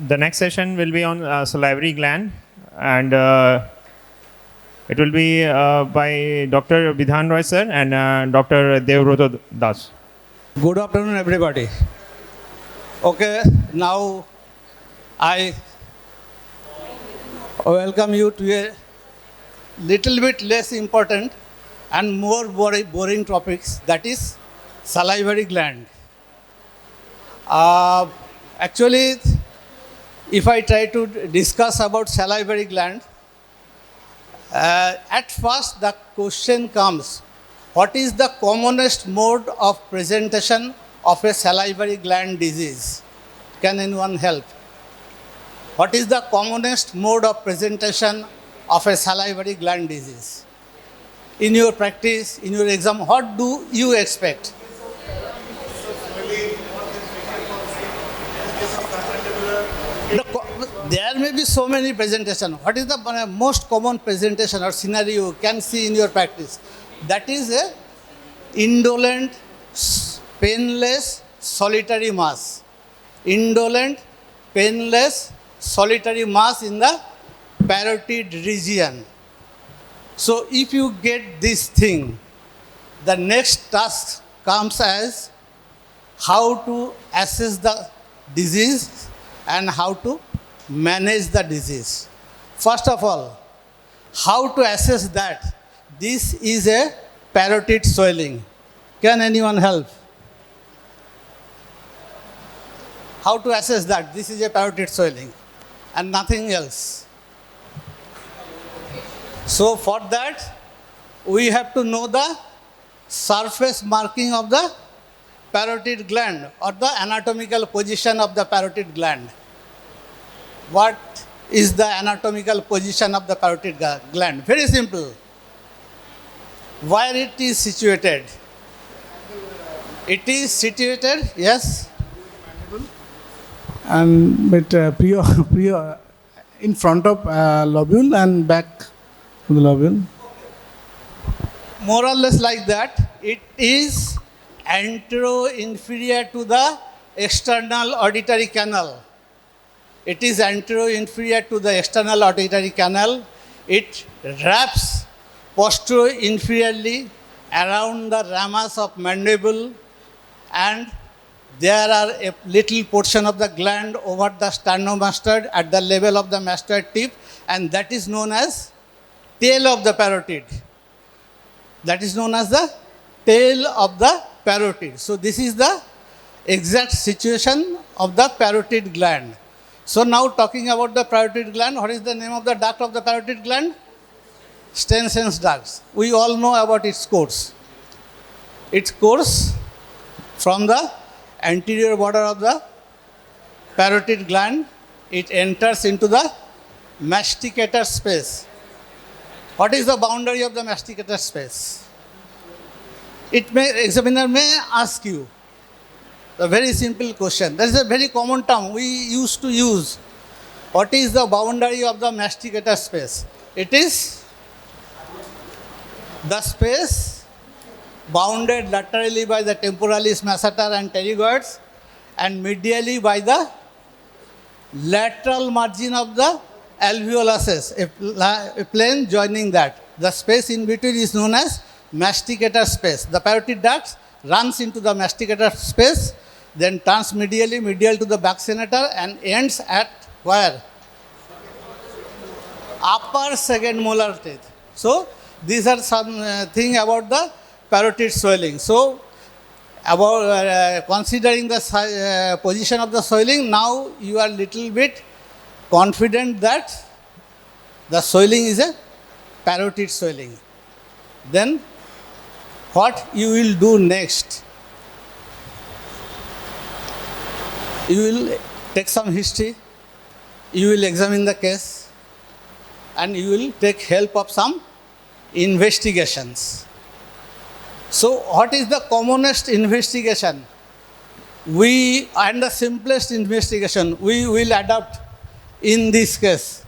The next session will be on salivary gland, and it will be by Dr. Vidhan Roy sir and Dr. Devroto Das. Good afternoon, everybody. Okay, now I welcome you to a little bit less important and more boring topics, that is salivary gland. Actually, if I try to discuss about salivary gland, at first the question comes, what is the commonest mode of presentation of a salivary gland disease? Can anyone help? What is the commonest mode of presentation of a salivary gland disease? In your practice, in your exam, what do you expect? There may be so many presentations. What is the most common presentation or scenario you can see in your practice? That is a indolent, painless, solitary mass. Indolent, painless, solitary mass in the parotid region. So if you get this thing, the next task comes as how to assess the disease and how to manage the disease. First of all, how to assess that this is a parotid swelling? Can anyone help? How to assess that this is a parotid swelling and nothing else? So for that, we have to know the surface marking of the parotid gland or the anatomical position of the parotid gland. What is the anatomical position of the parotid gland? Very simple. Where it is situated? It is situated, yes? And with in front of lobule and back to the lobule. More or less like that. It is antero-inferior to the external auditory canal. It is antero-inferior to the external auditory canal. It wraps posterior-inferiorly around the ramus of mandible, and there are a little portion of the gland over the sternomastoid at the level of the mastoid tip, and that is known as tail of the parotid. That is known as the tail of the parotid. So this is the exact situation of the parotid gland. So now talking about the parotid gland, what is the name of the duct of the parotid gland? Stensen's duct. We all know about its course. Its course from the anterior border of the parotid gland, it enters into the masticator space. What is the boundary of the masticator space? Examiner may ask you a very simple question. That is a very common term we used to use. What is the boundary of the masticator space? It is the space bounded laterally by the temporalis masseter and pterygoids and medially by the lateral margin of the alveoluses, a plane joining that. The space in between is known as masticator space. The parotid duct runs into the masticator space, then turns medial to the vaccinator and ends at where? Upper second molar teeth. So these are some thing about the parotid swelling. So about considering the position of the swelling, now you are little bit confident that the swelling is a parotid swelling. Then what you will do next? You will take some history, you will examine the case, and you will take help of some investigations. So what is the commonest investigation? And the simplest investigation we will adopt in this case?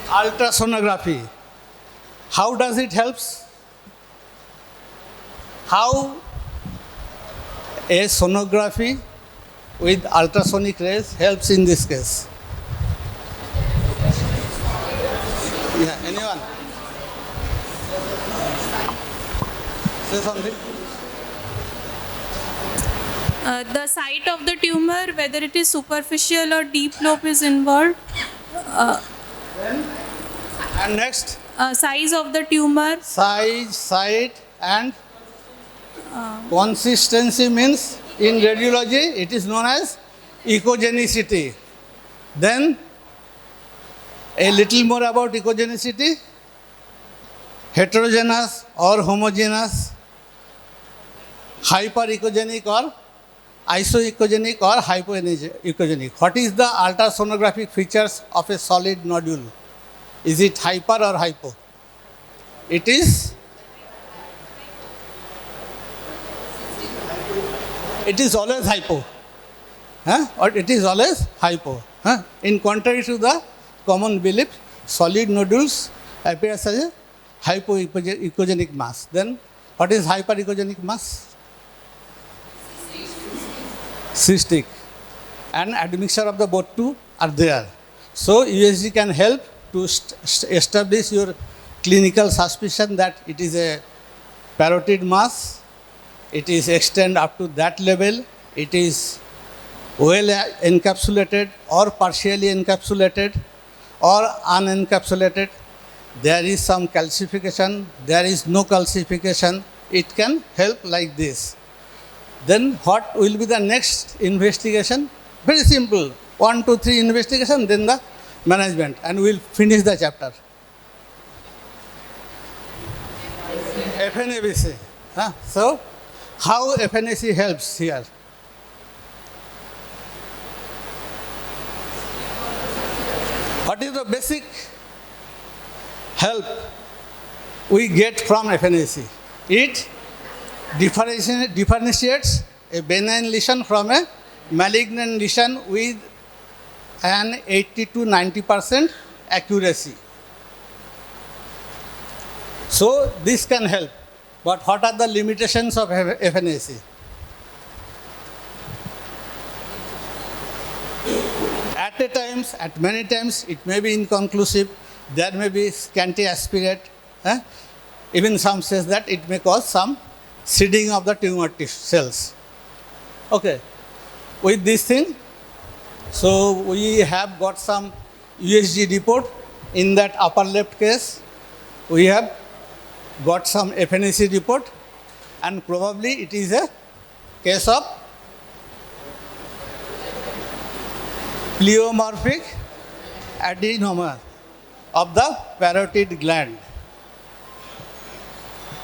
Ultrasonography. How does it help? How A sonography with ultrasonic rays helps in this case. Yeah, anyone? Say something. The site of the tumor, whether it is superficial or deep lobe, is involved. And next, Size of the tumor. size, site, and consistency means in radiology it is known as echogenicity. Then a little more about echogenicity: heterogeneous or homogeneous, hyperechogenic or isoechogenic or hypoechogenic. What is the ultrasonographic features of a solid nodule? Is it hyper or hypo? It is always hypo. Or it is always hypo. In contrary to the common belief, solid nodules appear as a hypoechogenic mass. Then what is hyperechogenic mass? Cystic. And admixture of the both two are there. So USG can help to establish your clinical suspicion that it is a parotid mass. It is extend up to that level. It is well encapsulated or partially encapsulated or unencapsulated. There is some calcification, there is no calcification. It can help like this. Then what will be the next investigation? Very simple. 1, 2, 3 investigation, then the management, and we will finish the chapter. FNABC. So, how FNAC helps here? What is the basic help we get from FNAC? It differentiates a benign lesion from a malignant lesion with an 80 to 90% accuracy. So this can help. But what are the limitations of FNAC? At many times, it may be inconclusive. There may be scanty aspirate. Even some says that it may cause some seeding of the tumor cells. Okay. With this thing, so we have got some USG report. In that upper left case, we have got some FNAC report, and probably it is a case of pleomorphic adenoma of the parotid gland.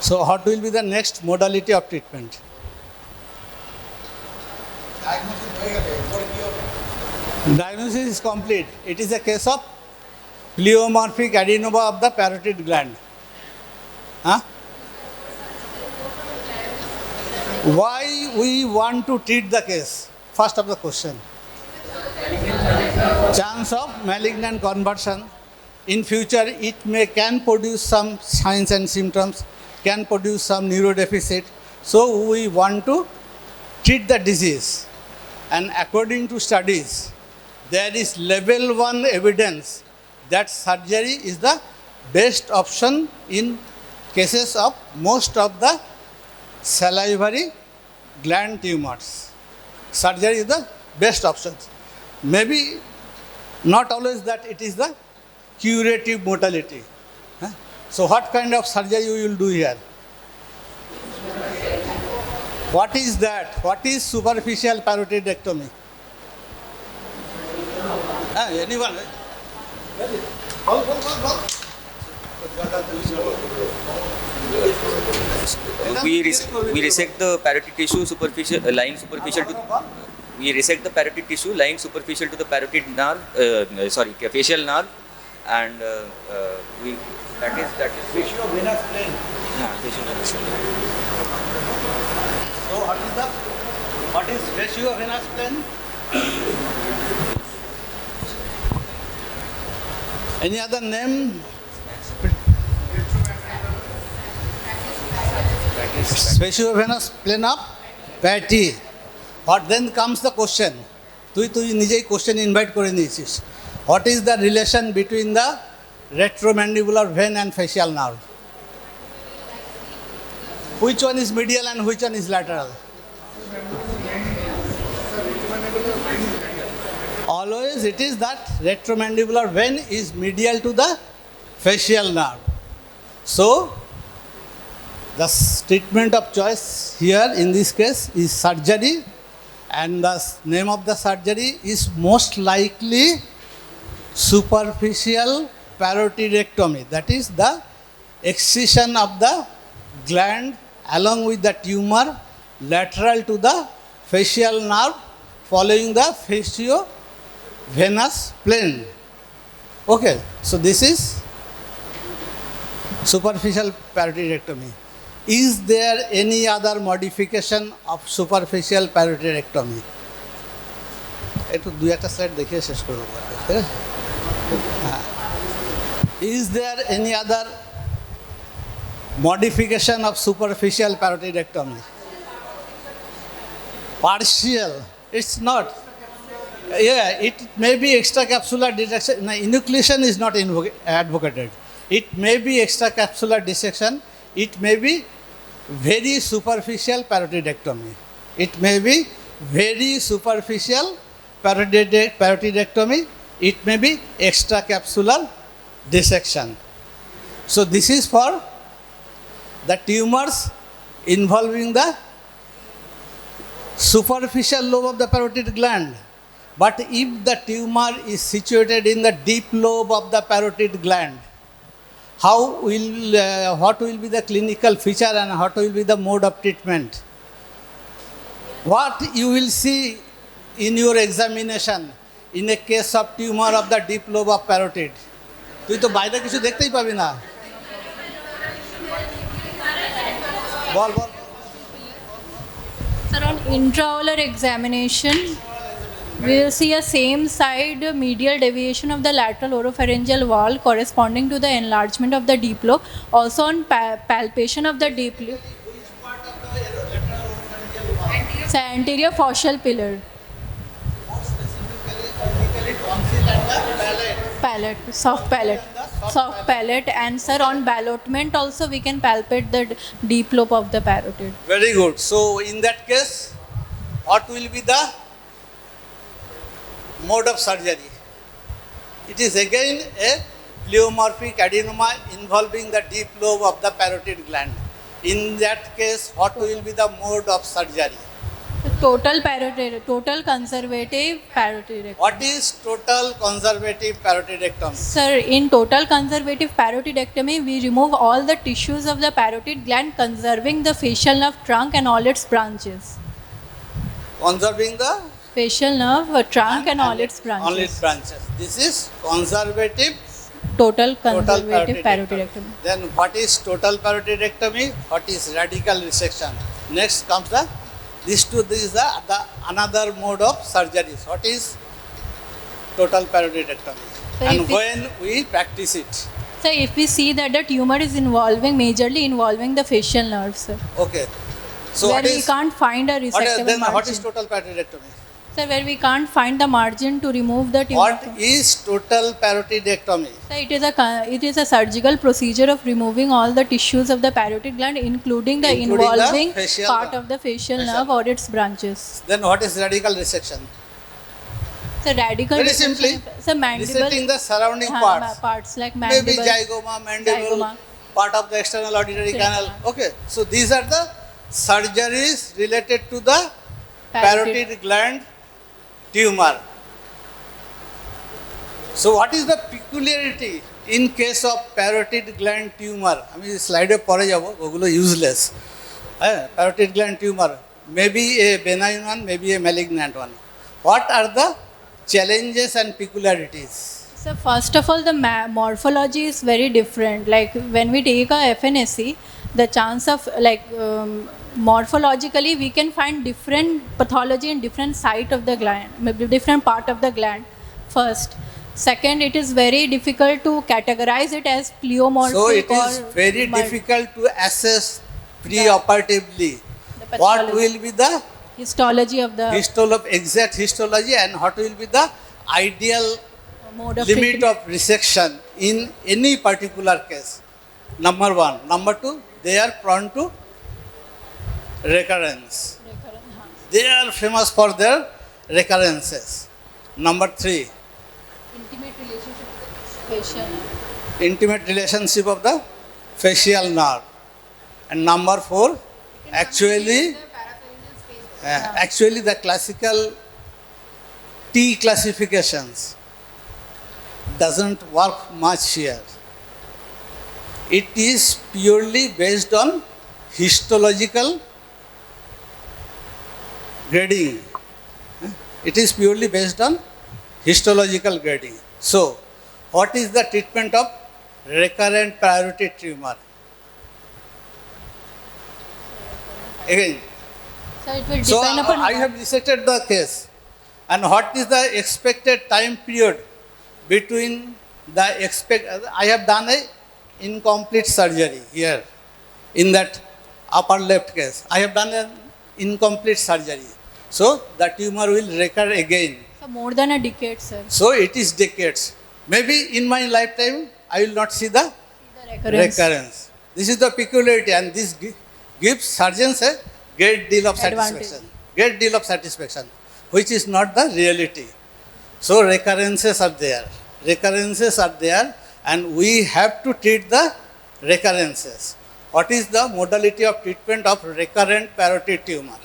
So what will be the next modality of treatment? Diagnosis is complete. It is a case of pleomorphic adenoma of the parotid gland. Why we want to treat the case? First of the question. Chance of malignant conversion. In future, it can produce some signs and symptoms, can produce some neurodeficit. So we want to treat the disease. And according to studies, there is level 1 evidence that surgery is the best option in cases of most of the salivary gland tumors. Surgery is the best option. Maybe not always that it is the curative modality. So what kind of surgery we will do here? What is that? What is superficial parotidectomy? Anyone? We resect the parotid tissue superficial lying superficial to we resect the parotid tissue lying superficial to the parotid nerve facial nerve, and we that is Facial venous plane. facial venous plane. So what is facial venous plane? Any other name? Facial venous plane of Patty. But then comes the question. তুই নিজেই question invite করে নিয়েছিস. What is the relation between the retromandibular vein and facial nerve? Which one is medial and which one is lateral? Always it is that retromandibular vein is medial to the facial nerve. So, the treatment of choice here in this case is surgery, and the name of the surgery is most likely superficial parotirectomy. That is the excision of the gland along with the tumor lateral to the facial nerve following the fascio-venous plane. Okay, so this is superficial parotirectomy. Is there any other modification of superficial parotirectomy? একটু দুই একটা slide দেখিয়ে শেষ করব. Is there any other modification of superficial parotirectomy? Partial. It's not. Yeah, it may be extracapsular dissection. No, enucleation is not advocated. It may be extracapsular dissection. It may be very superficial parotirectomy. It may be very superficial parotirectomy. It may be extracapsular dissection. So this is for the tumors involving the superficial lobe of the parotid gland. But if the tumor is situated in the deep lobe of the parotid gland, what will be the clinical feature and what will be the mode of treatment? What you will see in your examination in a case of tumor of the deep lobe of parotid? তুই তো বাইরে কিছু দেখতেই পাবি না. বল. Sir, on intraocular examination, we will see a same side medial deviation of the lateral oropharyngeal wall corresponding to the enlargement of the deep lobe. Also on palpation of the deep lobe. So anterior facial pillar. Palate, soft palate, and sir, on ballotment also we can palpate the deep lobe of the parotid. Very good. So in that case, what will be the mode of surgery? It is again a pleomorphic adenoma involving the deep lobe of the parotid gland. In that case, what will be the mode of surgery? Total conservative parotirectomy. What is total conservative parotirectomy? Sir, in total conservative parotirectomy, we remove all the tissues of the parotid gland, conserving the facial nerve trunk and all its branches. Conserving the Facial nerve trunk and all its branches. All its branches. This is conservative Total conservative parotirectomy. Then what is total parotirectomy? What is radical resection? Next comes this is the another mode of surgeries. What is total parotirectomy? So And when we practice it? So if we see that the tumor is majorly involving the facial nerve, sir. Okay. So where what we is, can't find a resectable then margin. what is total parotirectomy? Sir, where we can't find the margin to remove the tumor. What is total parotirectomy? So it is a surgical procedure of removing all the tissues of the parotid gland, including the involving facial part of the facial nerve or its branches. Then what is radical resection? So radical Very resection, simply, so mandible, resecting the surrounding parts. like Maybe mandible, zygoma, mandible, zygoma. part of the external auditory Zygoma. canal. Okay, so these are the surgeries related to the parotid gland tumor. So what is the peculiarity in case of parotid gland tumor? আমি স্লাইডে পরে যাব, ওগুলো useless. Parotid gland tumor may be a benign one, may be a malignant one. What are the challenges and peculiarities? So first of all, the morphology is very different. Like when we take a FNSC, the chance of morphologically we can find different pathology in different site of the gland, maybe different part of the gland. First. Second, it is very difficult to categorize it as pleomorphic. So it is very difficult to assess preoperatively what will be the Histology of the exact histology, and what will be the ideal mode of limit treatment. of resection in any particular case. Number one. Number two, they are prone to recurrence. They are famous for their recurrences. Number three, Intimate relationship with the facial. intimate relationship of the facial nerve. And number four, actually the classical T classifications doesn't work much here. It is purely based on histological grading. It is purely based on histological grading. So, what is the treatment of recurrent priority tumor? Again, So it will so depend upon I have dissected the case. And what is the expected time period between I have done a incomplete surgery here in that upper left case. I have done an incomplete surgery. So the tumor will recur again. so more than a decade, sir. So it is decades. Maybe in my lifetime I will not see the The recurrence. recurrence. This is the peculiarity, and this gives surgeons a great deal of Advantage. satisfaction. Great deal of satisfaction, which is not the reality. So recurrences are there. Recurrences are there, and we have to treat the recurrences. What is the modality of treatment of recurrent parotid tumor?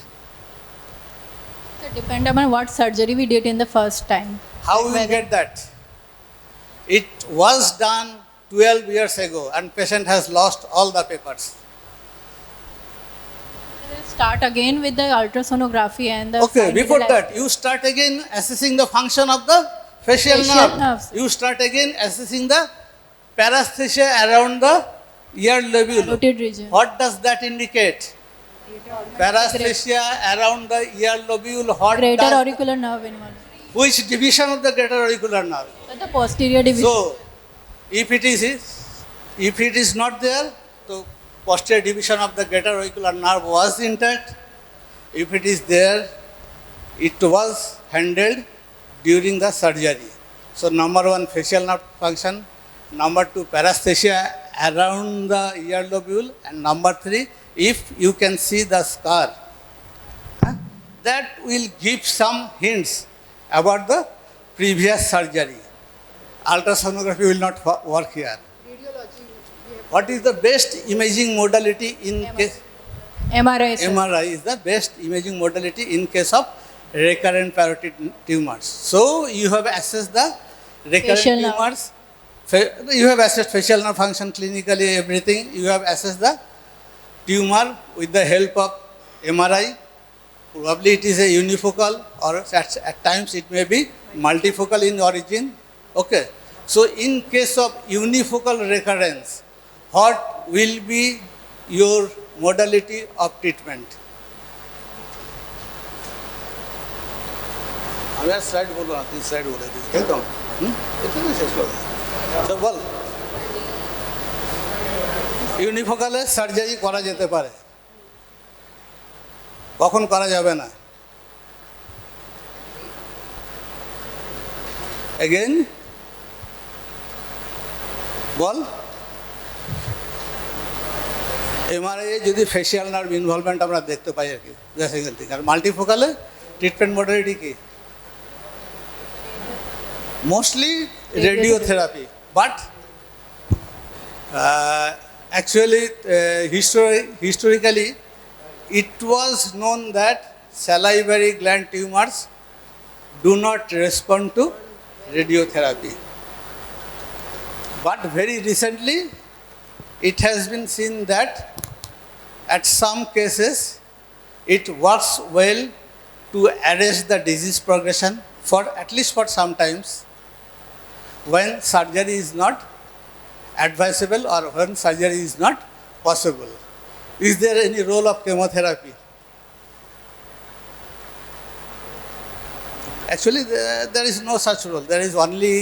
So depend upon what surgery we did in the first time. How we will get that? It was done 12 years ago, and patient has lost all the papers. We'll start again with the ultrasonography and the. Okay, find before the that, you start again assessing the function of the facial Facial nerve. nerves. You start again assessing the paresthesia around the ear lobule. Carotid region. What does that indicate? Paresthesia around the ear lobule. What Greater does, auricular nerve involved. which division of the greater auricular nerve? So the posterior division. So, if it is not there, so posterior division of the greater auricular nerve was intact. If it is there, it was handled during the surgery. So, number one, facial nerve function. Number two, paresthesia around the ear lobule. And number three, if you can see the scar, that will give some hints about the previous surgery. Ultrasonography will not work here. What is the best imaging modality in case? MRI, sir. MRI is the best imaging modality in case of recurrent parotid tumors. So you have assessed the recurrent Facial nerve. tumors. You have assessed facial nerve function clinically, everything. You have assessed the tumor with the help of MRI. Probably it is a unifocal, or at times it may be multifocal in origin. Okay. So in case of unifocal recurrence, what will be your modality of treatment? আমি আর slide বলবো না, তুই slide বলে this, তাই তো? এখানে শেষ করো। তো বল, ইউনিফোকালে সার্জারি করা যেতে পারে, কখন করা যাবে না? এগেইন বল। এমআরআই যদি ফেসিয়াল নার্ভ ইনভলভমেন্ট আমরা দেখতে পাই আর কি, সেকেন্ড থিং। আর মাল্টিফোকালে ট্রিটমেন্ট মডালিটি কি? Mostly radiotherapy, but actually historically it was known that salivary gland tumors do not respond to radiotherapy. But very recently it has been seen that at some cases it works well to arrest the disease progression for at least for some times, when surgery is not advisable or when surgery is not possible. Is there any role of chemotherapy? Actually, there is no such role. There is only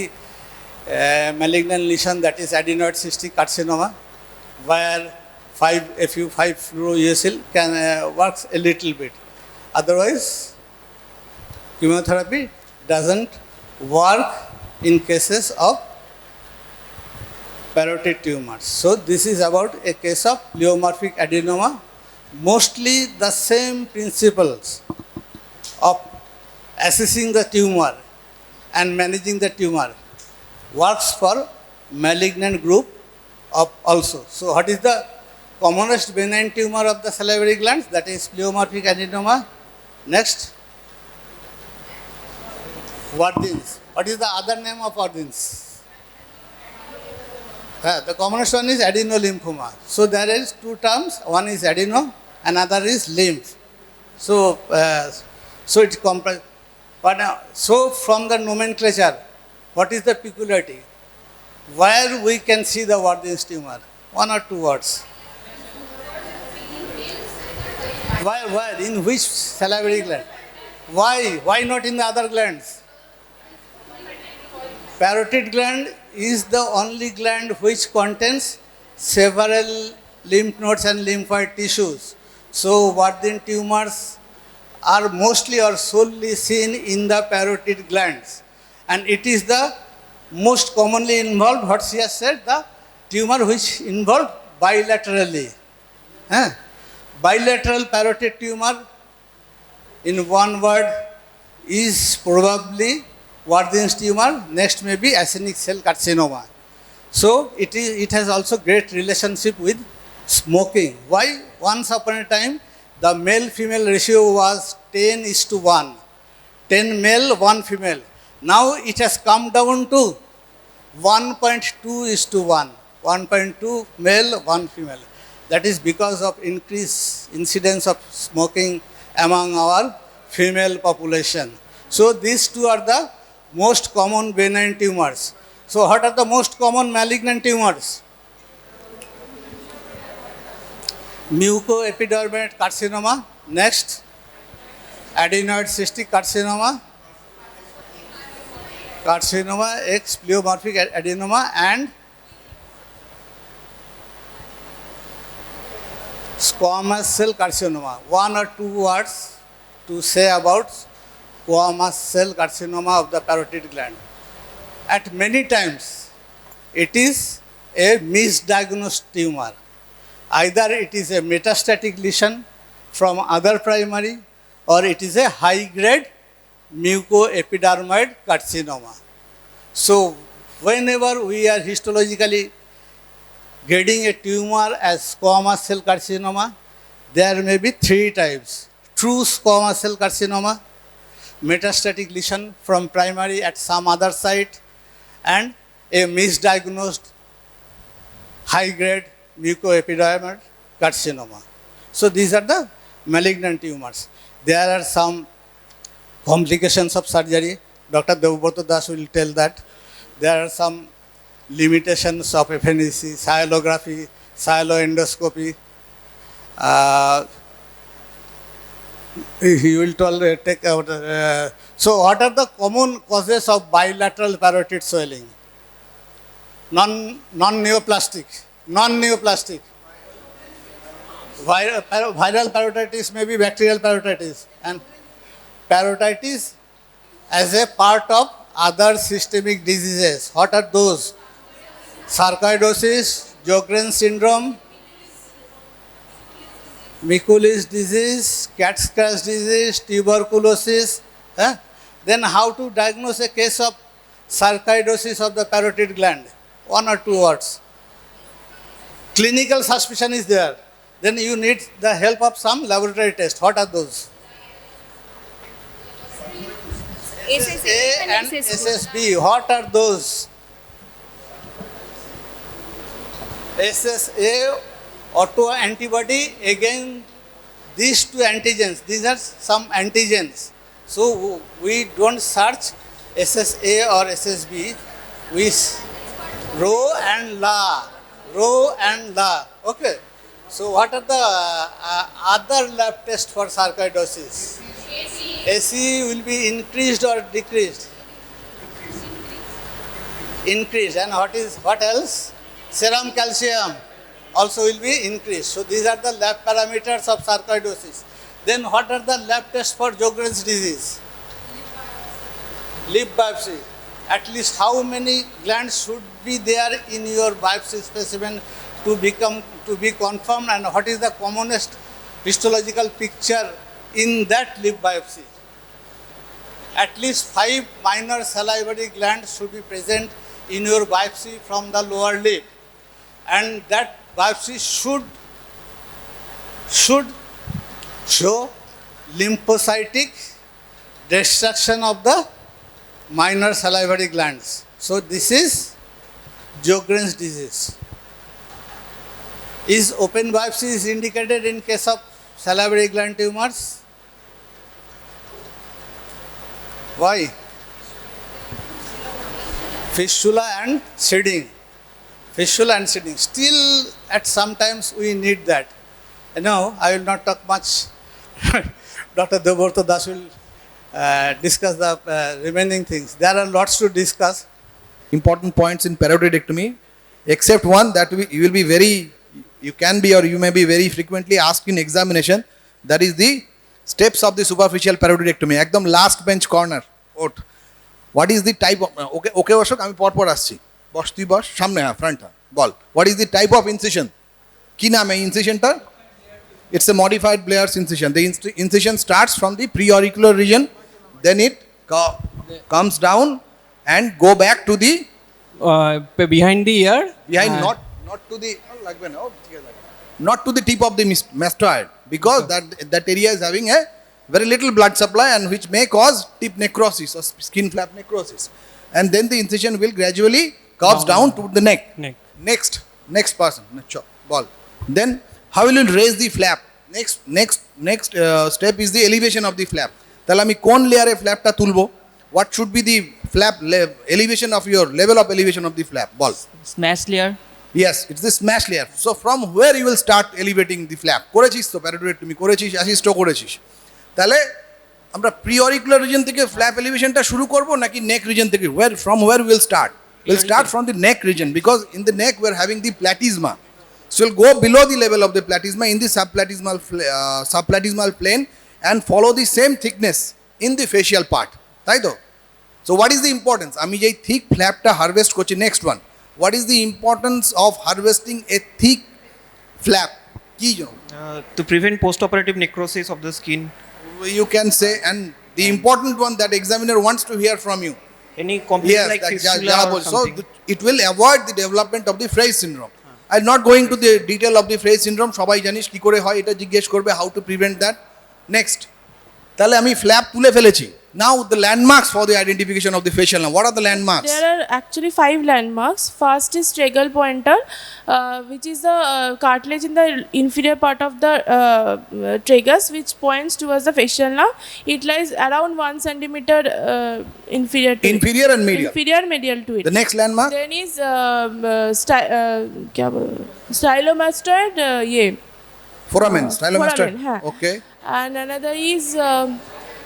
malignant lesion, that is adenoid cystic carcinoma, where 5-fluorouracil can works a little bit. Otherwise, chemotherapy doesn't work in cases of parotid tumors. So this is about a case of pleomorphic adenoma. Mostly the same principles of assessing the tumor and managing the tumor works for malignant group of also. So what is the commonest benign tumor of the salivary glands? That is pleomorphic adenoma. Next, Wardens. What is the other name of Wardens? The commonest one is adenolymphoma. So there is two terms. One is adeno, another is lymph. So, it comprises. But now, so from the nomenclature, what is the peculiarity? Where we can see the Wardens tumor? One or two words. Where? In which salivary gland? Why? Why not in the other glands? Parotid gland is the only gland which contains several lymph nodes and lymphoid tissues. So, Warden tumors are mostly or solely seen in the parotid glands. And it is the most commonly involved, what she has said, the tumor which involved bilaterally. Bilateral parotid tumor, in one word, is probably Warden's tumor. Next may be actinic cell carcinoma. So it has also great relationship with smoking. Why? Once upon a time, the male-female ratio was 10:1. 10 male, 1 female. Now it has come down to 1.2:1. 1.2 male, 1 female. That is because of increased incidence of smoking among our female population. So these two are the most common benign tumors. So what are the most common malignant tumors? Mucoepidermoid carcinoma. Next, adenoid cystic carcinoma, carcinoma X pleomorphic adenoma, and squamous cell carcinoma. One or two words to say about squamous cell carcinoma of the parotid gland. At many times, it is a misdiagnosed tumor. Either it is a metastatic lesion from other primary, or it is a high-grade mucoepidermoid carcinoma. So, whenever we are histologically grading a tumor as squamous cell carcinoma, there may be three types. True squamous cell carcinoma, metastatic lesion from primary at some other site, and a misdiagnosed high-grade mucoepidermoid carcinoma. So these are the malignant tumors. There are some complications of surgery. Dr. Devbrata Das will tell that. There are some limitations of FNEC, sialography, sialoendoscopy. He will take out. So what are the common causes of bilateral parotid swelling? Non-neoplastic. Non-neoplastic. Viral parotitis may be bacterial parotitis. And parotitis as a part of other systemic diseases. What are those? Sarcoidosis, Sjogren's syndrome, Mikulicz disease, cat scratch disease, tuberculosis. Then how to diagnose a case of sarcoidosis of the parotid gland? One or two words. Clinical suspicion is there. Then you need the help of some laboratory test. What are those? SSA and SSB. What are those? SSA, autoantibody against these two antigens. These are some antigens. So we don't search SSA or SSB. We Rho and La. Rho and La. Okay. So what are the other lab tests for sarcoidosis? AC will be increased or decreased? Increased. And what else? Serum calcium also will be increased. So these are the lab parameters of sarcoidosis. Then what are the lab tests for Sjogren's disease? Lip biopsy. At least how many glands should be there in your biopsy specimen to be confirmed, and what is the commonest histological picture in that lip biopsy? At least 5 minor salivary glands should be present in your biopsy from the lower lip, and that biopsy should show lymphocytic destruction of the minor salivary glands. So this is Sjogren's disease. Is open biopsy is indicated in case of salivary gland tumors? Why? Fistula and seeding. Fistula and seeding. Still, at sometimes we need that. No, I will not talk much. Dr. Devarto Das will discuss the remaining things. There are lots to discuss. Important points in paroidectomy, except one that you will be very, you can be or you may be very frequently asked in examination. That is the steps of the superficial paroidectomy. Ekdom last bench corner. What is the type of, okay, Ashok, আমি পর পর আসছি। বস তুই বস, সামনে front ball. What is the type of incision? কি নাম এই incisionটার? It's a modified Blair's incision. The incision starts from the preauricular region, then it comes down and go back to the behind the ear. Behind, not to the not to the tip of the mastoid, because that area is having a very little blood supply and which may cause tip necrosis or skin flap necrosis, and then the incision will gradually curves down to the neck. Next person, ball. Then how will you raise the flap? Next step is the elevation of the flap. তাহলে আমি কোন লেয়ারে ফ্ল্যাপটা তুলবো? What should be the flap elevation of your level of elevation of the flap? Ball. Smash layer. Yes, it's the smash layer. So from where you will start elevating the flap? করেছিস তো paroidectomy করেছিস, অ্যাসিস্টও করেছিস। তাহলে আমরা প্রিঅরিকুলার reason থেকে flap এলিভেশনটা শুরু করব নাকি নেক রিজন থেকে? From where we will start? We'll start from the neck region, because in the neck we are having the platysma. So we'll go below the level of the platysma in the subplatysmal plane and follow the same thickness in the facial part. তাই তো? So what is the importance? আমি যেই thick flapটা harvest করছি, next one. What is the importance of harvesting a thick flap? কি জন্য? To prevent post-operative necrosis of the skin. You can say, and the important one that examiner wants to hear from you. Any complaint like fistula or something. So it will avoid the development of the Frey syndrome. I'm not going to the detail of the Frey syndrome. সবাই জানিস কি করে হয়, এটা জিজ্ঞেস করবে, how to prevent that. Next. তাহলে আমি ফ্ল্যাপ তুলে ফেলেছি। Now the landmarks for the identification of the facial nerve. What are the landmarks? There are actually 5 landmarks. First is tragal pointer, which is the cartilage in the inferior part of the tragus, which points towards the facial nerve. It lies around 1 centimeter inferior to Inferior it. and medial. Inferior medial to it. The next landmark? Then is stylomastoid, Foramen, stylomastoid. Foramen, Okay. and another is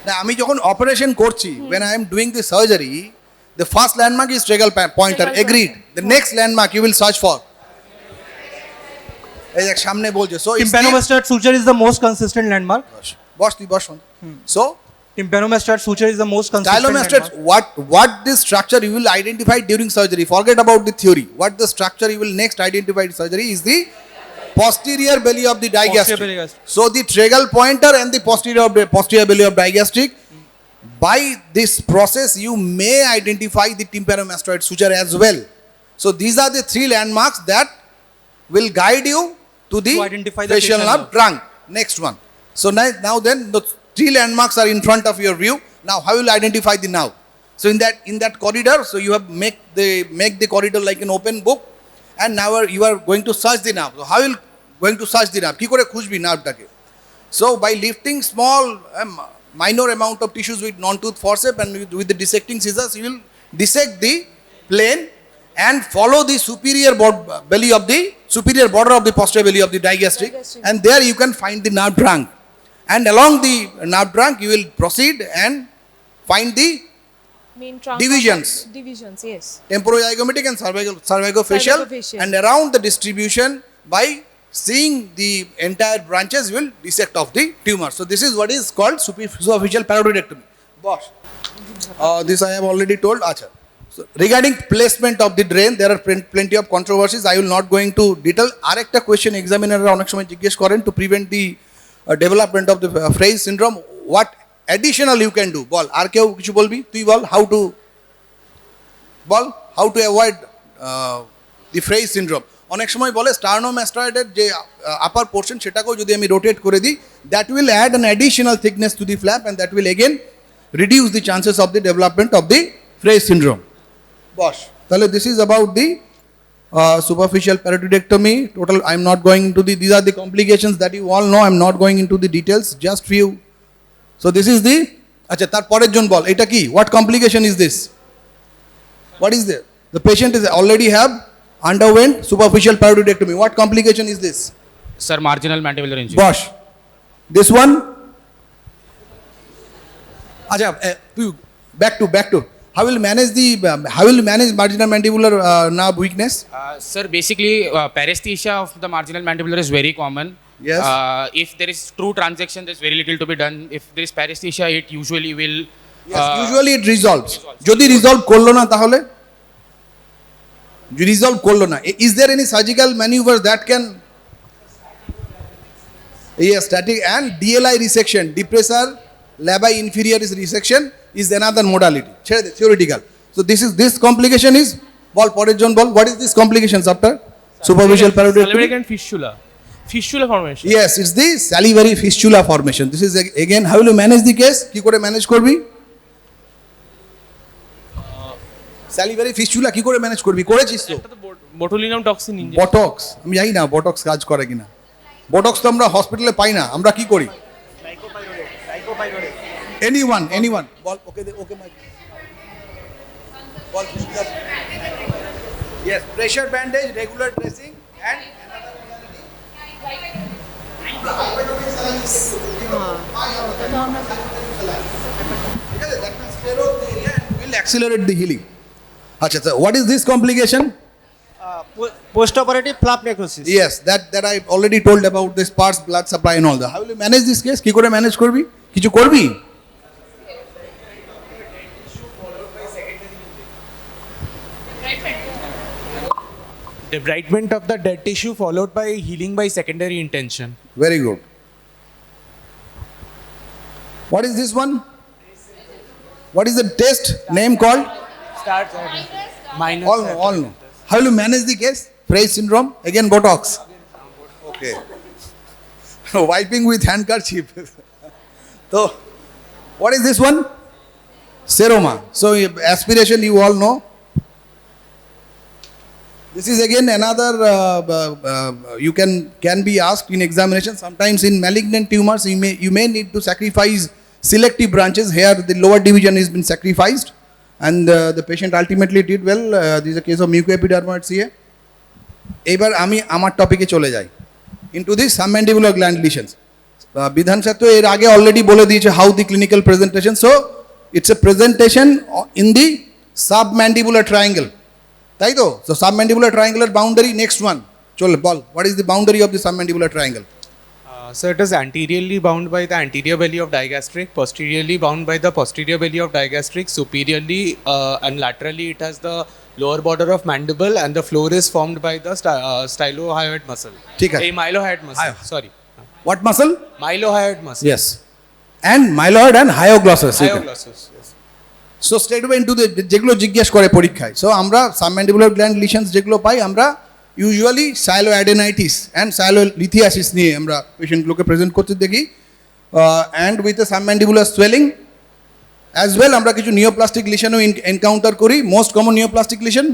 Now আমি যখন operation করছি, when I am doing the surgery, the first landmark is tragal pointer. Tragal Agreed. The next landmark you will search for. এই দেখ সামনে বলছে। So tympanomastoid suture is the most consistent landmark. বস তুই বস। So Tympanomastoid suture is the most consistent stylomastoid, landmark. what the structure you will identify during surgery? Forget about the theory. What the structure you will next identify in surgery is the posterior belly of the digastric. belly gastric. So the tragal pointer and the posterior belly of digastric. By this process, you may identify the tympanomastoid suture as well. So these are the 3 landmarks that will guide you to the identify the facial facial nerve nerve. trunk. Next one. So now then the 3 landmarks are in front of your view. Now how will you identify the nerve? So in that corridor, so you have make the corridor like an open book, and now you are going to search the nerve. So how will going to search the nerve? কি করে খুঁজবি নার্ভটাকে? So by lifting small minor amount of tissues with non-tooth forceps and with the dissecting scissors, you will dissect the plane and follow the superior border of the posterior belly of the digastric, and there you can find the nerve trunk. And along the nerve trunk, you will proceed and find the main trunk divisions. Divisions, yes. Temporozygomatic and cervicofacial, Cervicofacial. and around the distribution by seeing the entire branches will dissect off the tumor. So this is what is called superficial paroidectomy. Boss. This I have already told. Acha. So regarding placement of the drain, there are plenty of controversies. I will not go into detail. Arekta question examiner onek shomoy jiggesh koren to prevent the development of the Frei's syndrome. What additional you can do? Bol. Ar keu kichu bolbi? Tui bol. How to bol? How to avoid the Frei's syndrome? অনেক সময় বলে স্টার্নোম্যাস্টয়েডের যে আপার portion সেটাকেও যদি আমি rotate করে দিই, that will add an additional thickness to the flap and that will again reduce the chances of the development of the Frei's syndrome. Boss, তাহলে this is about the superficial paroidectomy. Total, I am not going into the, these are the complications that you all know. I am not going into the details, just few. So this is the, আচ্ছা তার পরের জন বল, এটা কি? What complication is this? What is there? The patient is already have underwent superficial paroidectomy. What complication is this? Sir, marginal mandibular injury. Bosh. This one? Acha, back to. How will you manage marginal mandibular nerve weakness? Sir, basically, paresthesia of the marginal mandibular is very common. Yes. If there is true transaction, there is very little to be done. If there is paresthesia, it usually will. Yes, usually it resolves. Jodi resolve korlo na tahole? Resolve korlo na. Is there any surgical maneuver that can? Yes, static and DLI resection, depressor labii inferioris resection is another modality. Theoretical. So this complication is ball porer jon ball. What is this complications after superficial paroidectomy? Salivary gland fistula formation. Yes, it's the salivary fistula formation. This is again, how will you manage the case? কি করে manage করবি? Salivary fistula কি করে manage করবি? করেছিস তো? এটা তো বোটুলিনাম টক্সিন ইনজেকশন। বটক্স, আমি জানি না বটক্স কাজ করে কিনা। বটক্স তো আমরা হসপিটালে পাই না, আমরা কি করি? Anyone. Ball, okay, Mike. Ball, yes, pressure bandage, regular dressing, and will accelerate the healing. Achha, so what is this complication? Post-operative flap necrosis. Yes, that I already told about the sparse blood supply and all that. How will you manage this case? কি করে manage করবি? কিছু করবি? Debridement of the dead tissue followed by healing by secondary intention. Very good. What is this one? What is the test name called? Minus. All know. How will you manage the case? Frei's syndrome? Again Botox. Okay. Wiping with handkerchief. So, what is this one? Seroma. So, aspiration you all know. This is again another, you can be asked in examination. Sometimes in malignant tumors, you may need to sacrifice selective branches. Here the lower division has been sacrificed and the patient ultimately did well. This is a case of mucoepidermoid CA. এবার আমি আমার টপিকে চলে যাই into the submandibular gland lesions. বিধান sir তো এর আগে অলরেডি বলে দিয়েছে how the clinical presentation. So it's a presentation in the submandibular triangle. তাই তো? So submandibular triangular boundary, next one. চল বল, what is the boundary of the submandibular triangle? So it is anteriorly bound by the anterior belly of digastric, posteriorly bound by the posterior belly of digastric, superiorly and laterally it has the lower border of mandible and the floor is formed by the stylohyoid muscle. ঠিক আছে। Mylohyoid muscle. Sorry. What muscle? Mylohyoid muscle. Yes. And myloid and hyoglossus. Hyoglossus. Yes. So straight away into the যেগুলো জিজ্ঞেস করে পরীক্ষায়. So আমরা submandibular gland lesions যেগুলো পাই আমরা usually sialoadenitis and sialolithiasis নিয়ে আমরা পেশেন্টগুলোকে প্রেজেন্ট করতে দেখি and with a submandibular swelling as well আমরা কিছু neoplastic lesionও এনকাউন্টার করি. Most common neoplastic lesion?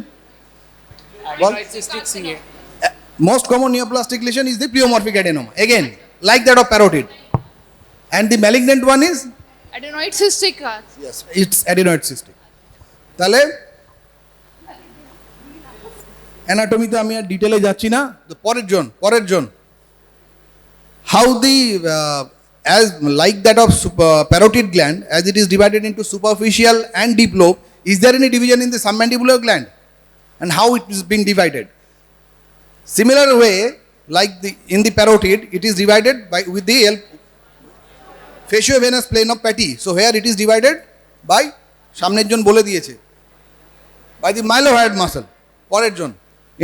Cystic CA. Most common neoplastic lesion is the pleomorphic adenoma. Again, like that of parotid. And the malignant one is? Adenoid cystic. Yes, it's adenoid cystic. তাহলে অ্যানাটমিতে আমি আর ডিটেলে যাচ্ছি না. পরের জন how the as like that of parotid gland, as it is divided into superficial and deep lobe, is there any division in the submandibular gland and how it is being divided? Similar way, like in the parotid, it is divided by with the faciovenous plane of Patty. So here it is divided by সামনের জন বলে দিয়েছে, by the mylohyoid muscle, পরের জন,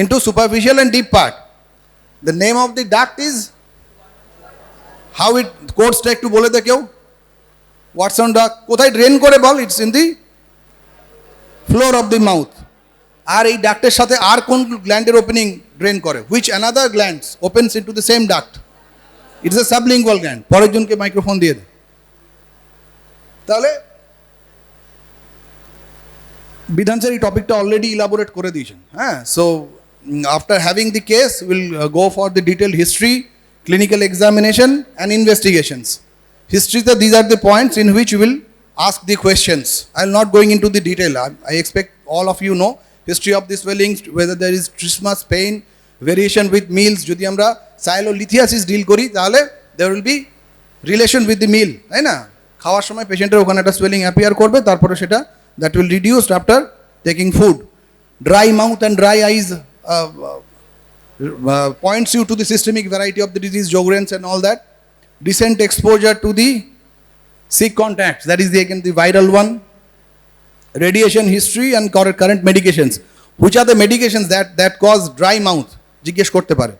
into superficial and deep part. The name of the duct is, how it codes to একটু বলে দে কেউ, Watson duct, কোথায় drain করে বল? It's in the floor of the mouth. আর এই ডাক্টের সাথে আর কোন গ্ল্যান্ডের ওপেনিং ড্রেন করে? Which another glands opens into the same duct? It is a sublingual gland. পরের জনকে মাইক্রোফোন দিয়ে দে। তাহলে বিধান স্যার এই টপিকটা অলরেডি ইলাবোরেট করে দিয়েছেন, হ্যাঁ। So after having the case will go for the detailed history, clinical examination and investigations. হিস্ট্রিতে these are the points in which will ask the questions. I am not going into the detail. I expect all of you know history of the swellings, whether there is trismus, pain, variation with meals. যদি আমরা সাইলোলিথিয়াসিস deal করি তাহলে there will be relation with the meal, তাই না? খাওয়ার সময় পেশেন্টের ওখানে একটা swelling appear করবে, তারপরে সেটা that will reduce after taking food. Dry mouth and dry eyes points you to the systemic variety of the disease, Sjogren's and all that. Recent exposure to the sick contacts, that is again the viral one. Radiation history and current medications. Which are the medications that cause dry mouth? জিজ্ঞেস করতে পারে।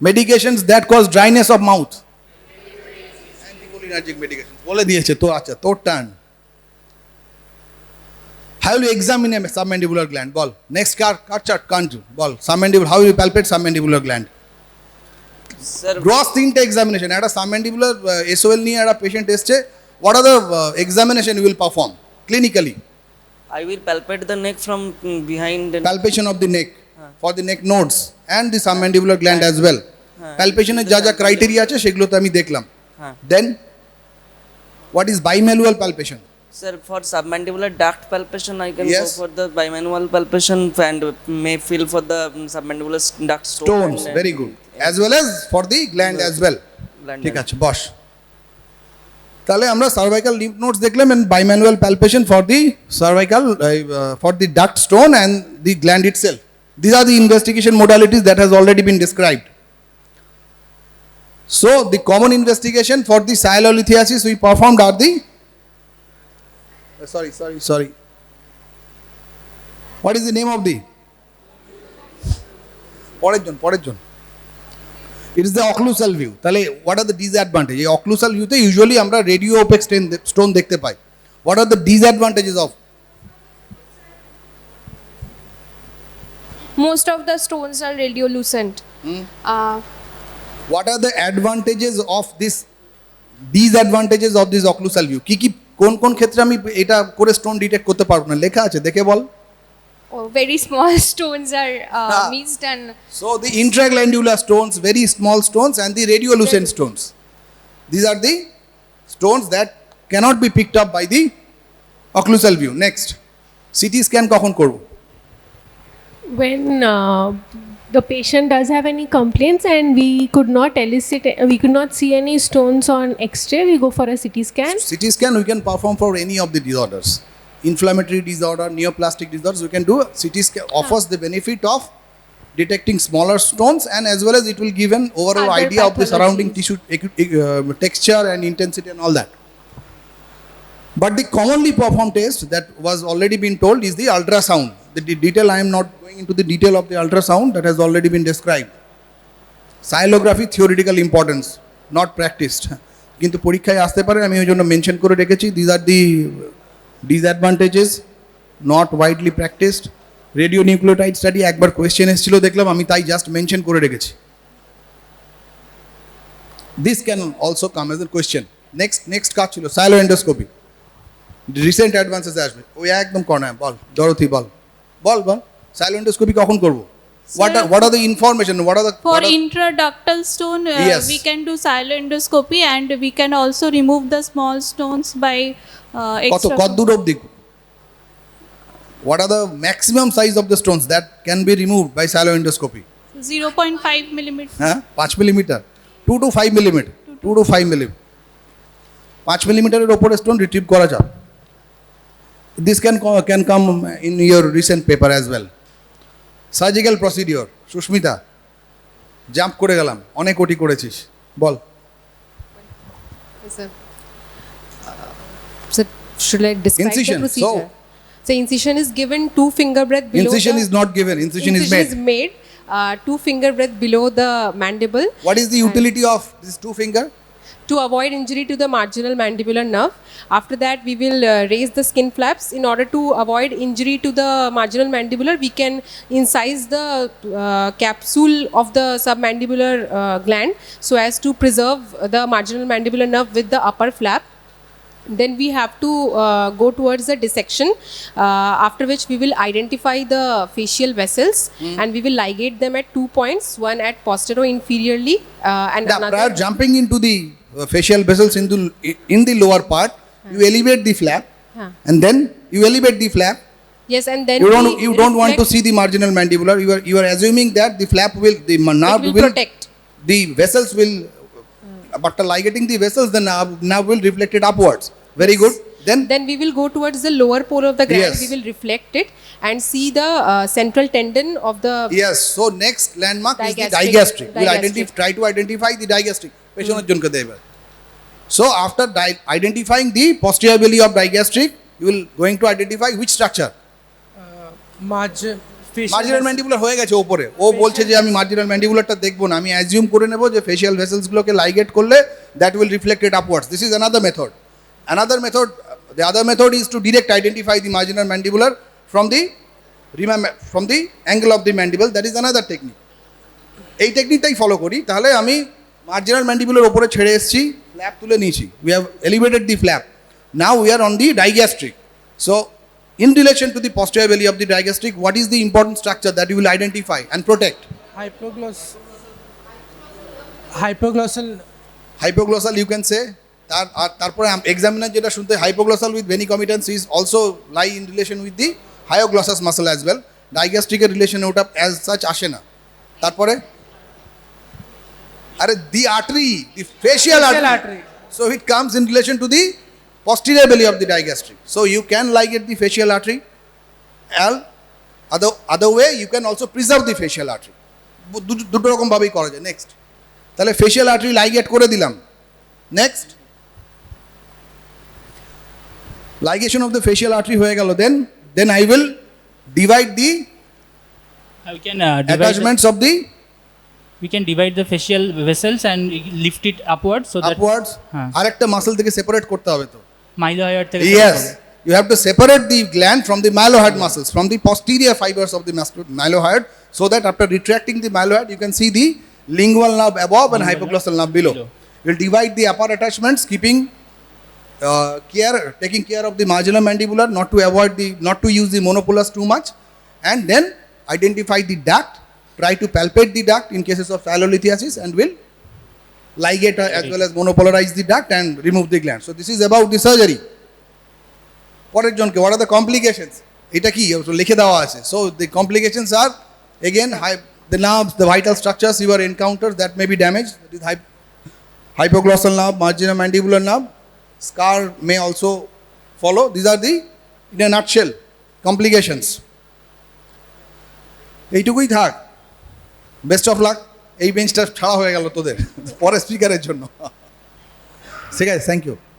Medications that cause dryness of mouth. Anticholinergic medications. বলে দিয়েছে তো, আচ্ছা তোর turn. How will you examine a submandibular gland? Ball. Next chart can't you? Ball. Submandibular, how will you palpate submandibular gland? Sir, Gross তিনটে examination. একটা submandibular SOL নিয়ে একটা patient এসছে, what are the examination you will perform clinically? I will palpate the neck from behind. Palpation of the neck for the neck nodes and the submandibular gland as well. Palpation এর যা যা criteria আছে সেগুলো তো আমি দেখলাম। Then what is bimanual palpation? Sir, for submandibular duct palpation, I can go for the bimanual palpation and may feel for the submandibular duct stones. Very good. As well as for the gland as well. ঠিক আছে, বস। তাহলে আমরা cervical lymph nodes দেখলাম and bimanual palpation for the cervical for the duct stone and the gland itself. These are the investigation modalities that has already been described. So the common investigation for the sialolithiasis we performed are the sorry. What is the name of the? পরের জন। It is the occlusal view. তাহলে what are the disadvantages? এই occlusal view তে usually আমরা radio opaque stone দেখতে পাই. What are the disadvantages of? Most of the stones are radiolucent. What are the advantages of this? Disadvantages of this occlusal view. কি কোন ক্ষেত্রে আমি এটা করে স্টোন ডিটেক্ট করতে পারবো না? লেখা আছে, দেখে বল। Very small stones are missed and so the intraglandular stones, very small stones, and the radiolucent stones. These are the stones that cannot be picked up by the occlusal view. Next, CT scan কখন করব? When the patient does have any complaints and we could not see any stones on X-ray, we go for a CT scan. CT scan we can perform for any of the disorders. Inflammatory disorder, neoplastic disorders, we can do CT scan. Offers the benefit of detecting smaller stones and as well as it will give an overall idea of the surrounding tissue texture and intensity and all that. But the commonly performed test that was already been told is the ultrasound. The detail, I am not going into the detail of the ultrasound that has already been described. Sialography theoretical importance, not practiced. কিন্তু পরীক্ষায় আসতে পারে, আমি ওই জন্য mention করে রেখেছি। These are the disadvantages, not widely practiced. Radionuclide study একবার কোয়েশ্চেন এসেছিল দেখলাম, আমি তাই জাস্ট মেনশন করে রেখেছি। This can also come as a question. Next কাজ ছিল সাইলোএন্ডোস্কোপি। রিসেন্ট অ্যাডভান্সেস আসবে, ওই একদম কর্নার বল, ডরথি বল সাইলোএন্ডোস্কোপি কখন করব? What are the information? What are the for intraductal stone? We can do sialoendoscopy and we can also remove the small stones by extra. কত দূর অবধি? What are the maximum size of the stones that can be removed by sialoendoscopy? 0.5 millimeter. 5 millimeter, 2 to 5 millimeter, 2 to 5 millimeter. 5 millimeter উপরে stone retrieve করা যায়। This can come in your recent paper as well. Surgical procedure, Sushmita. Jump করে গেলাম, অনেক ওটি করেছিস, বল। Sir, sir, should I describe Incision, the procedure? So incision is given 2 finger breadth below. Incision is not given, incision is made. 2 finger breadth below the mandible. What is the utility of this 2 finger? To avoid injury to the marginal mandibular nerve. After that, we will raise the skin flaps. In order to avoid injury to the marginal mandibular, we can incise the capsule of the submandibular gland so as to preserve the marginal mandibular nerve with the upper flap. Then we have to go towards the dissection, after which we will identify the facial vessels and we will ligate them at 2 points, one at posterior inferiorly and another. Prior jumping into the facial vessels in the lower part, you elevate the flap and then you elevate the flap. Yes, and then you don't want to see the marginal mandibular. You are assuming that the flap will, the nerve will protect. The vessels will. But ligating the vessels, the nerve will reflect it upwards. Very good. Then we will go towards the lower pole of the gland. Yes. We will reflect it and see the central tendon of the. Yes. So next landmark is the digastric. We will try to identify the digastric. So after identifying the posterior belly of digastric, you will going to identify which structure. Marginal mandibular হয়ে গেছে উপরে, ও বলছে যে আমি marginal ম্যান্ডিবুলারটা দেখবো না, আমি assume করে নেব যে ফেশিয়াল ভেসেলসগুলোকে লাইগেট করলে that will reflect it upwards. This is another method. The other method is to direct identify the marginal mandibular from the angle of the mandible. That is another technique. এই টেকনিকটাই follow করি, তাহলে আমি marginal mandibular উপরে ছেড়ে এসেছি, flap তুলে নিয়েছি, we have elevated the flap. Now we are on the digastric. So in relation to the posterior belly of the digastric, what is the important structure that you will identify and protect? Hypoglossal you can say. তারপরে examiner যেটা শুনতে, hypoglossal with venicomitans is also lie in relation with the hyoglossus muscle as well. Digastricের রিলেশনে ওটা as such আসে না। তারপরে আরে the artery, the facial artery. So it comes in relation to the posterior belly of the digastric. So you can ligate the facial artery. Other way you can also preserve the facial artery. দুটো রকম ভাবেই করা যায়। Next, তাহলে facial artery ligate করে দিলাম। Next, ligation of the facial artery হয়ে গেল, then I will divide the attachments of the. We can divide the facial vessels and lift it upwards so that আরেকটা মাসল থেকে separate করতে হবে তো, mylohyoid থেকে। Yes, you have to separate the gland from the mylohyoid muscles, from the posterior fibers of the mylohyoid, so that after retracting the mylohyoid you can see the lingual nerve above and hypoglossal nerve below. We'll divide the upper attachments, keeping taking care of the marginal mandibular, not to use the monopolars too much, and then identify the duct, try to palpate the duct in cases of pyelolithiasis, and will ligate as well as monopolarize the duct and remove the gland. So this is about the surgery. পরের জনকে, what are the complications? এটা কি লিখে দেওয়া আছে। So the complications are again the nerves, the vital structures you are encountered that may be damaged. That is hypoglossal nerve, marginal mandibular nerve, scar may also follow. These are the, in a nutshell, complications. এইটুকুই থাক, best of luck. এই বেঞ্চটা ছাড়া হয়ে গেল তোদের পরে স্পিকারের জন্য। ঠিক আছে, থ্যাংক ইউ।